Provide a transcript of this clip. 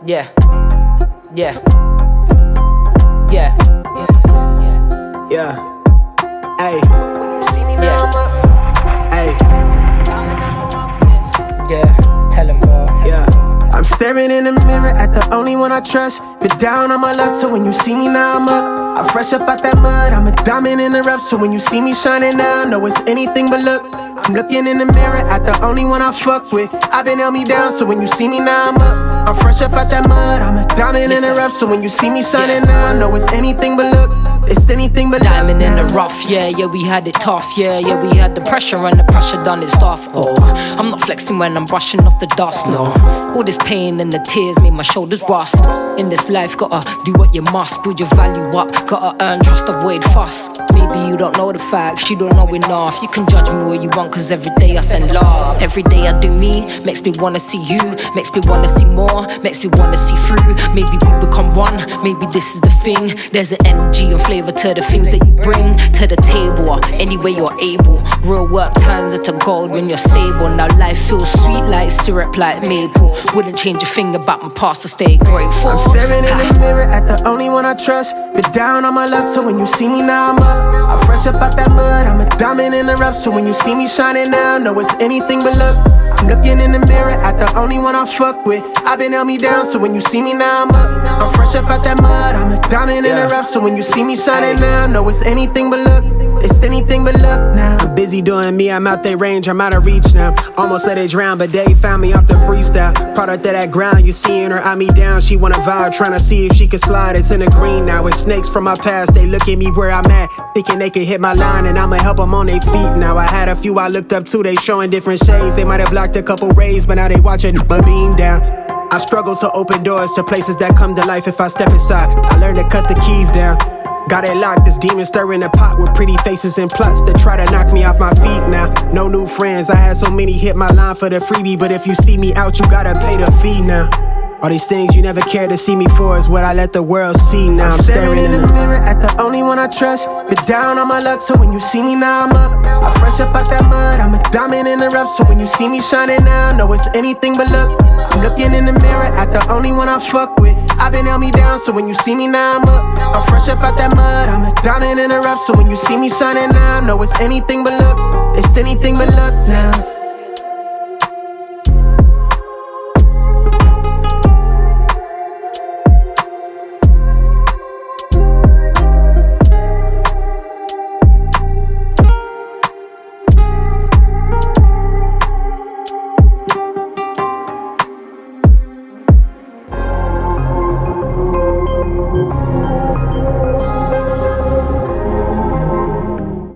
Yeah, yeah, yeah, Yeah, ayy, yeah, ayy, yeah. Tell him, bro. yeah. I'm staring in the mirror at the only one I trust. Been down on my luck, so when you see me now I'm up. I'm fresh up out that mud, I'm a diamond in the rough. So when you see me shining now, know it's anything but luck. I'm looking in the mirror at the only one I fuck with. I've been held me down, so when you see me now I'm up. I'm fresh up out that mud, I'm a diamond in the rough. So when you see me shining now, know it's anything but luck. It's anything but luck. Diamond in the rough, yeah, we had it tough, yeah, we had the pressure and the pressure done its stuff. Oh, I'm not flexing when I'm brushing off the dust, no. All this pain and the tears made my shoulders rust. In this life, gotta do what you must, build your value up, gotta earn trust, avoid fuss. Maybe you don't know the facts, you don't know enough. You can judge me all you want, cause every day I send love. Every day I do me, makes me wanna see you, makes me wanna see more, makes me wanna see through. Maybe we become one, maybe this is the thing. There's an energy and flavor to the things that you bring to the table, or any way you're able. Real work turns into gold when you're stable. Now life feels sweet like syrup, like maple. Wouldn't change a thing about my past to stay grateful. I'm staring in the mirror at the only one I trust. Been down on my luck, so when you see me now I'm up. I'm fresh up out that mud, I'm a diamond in the rough. So when you see me shining now, know it's anything but luck. I'm looking in the mirror at the only one I fuck with. I've been held me down, so when you see me now I'm up. I'm fresh up out that mud, I'm a diamond in the rough. So when you see me shining now, know it's anything but luck. It's anything but luck now. I'm busy doing me, I'm out their range, I'm out of reach now. Almost let it drown, but they found me off the freestyle. Product of that ground, you seeing her eye me down. She wanna vibe, tryna see if she can slide. It's in the green now, it's snakes from my past. They look at me where I'm at, thinking they can hit my line, and I'ma help them on their feet now. I had a few I looked up to, they showing different shades. They might have blocked a couple rays, but now they watching but beam down. I struggle to open doors to places that come to life if I step inside. I learned to cut the keys down. Got it locked, this demon stirring a pot with pretty faces and plots that try to knock me off my feet now. No new friends, I had so many hit my line for the freebie, but if you see me out, you gotta pay the fee now. All these things you never cared to see me for is what I let the world see now. I'm staring in the mirror at the only one I trust. Been down on my luck, so when you see me now I'm up. I'm fresh up out that mud, I'm a diamond in the rough. So when you see me shining now, know it's anything but luck. I'm looking in the mirror at the only one I fuck with. I've been held me down, so when you see me now I'm up. I'm fresh up out that mud, I'm a diamond in the rough. So when you see me shining now, know it's anything but luck. It's anything but luck now.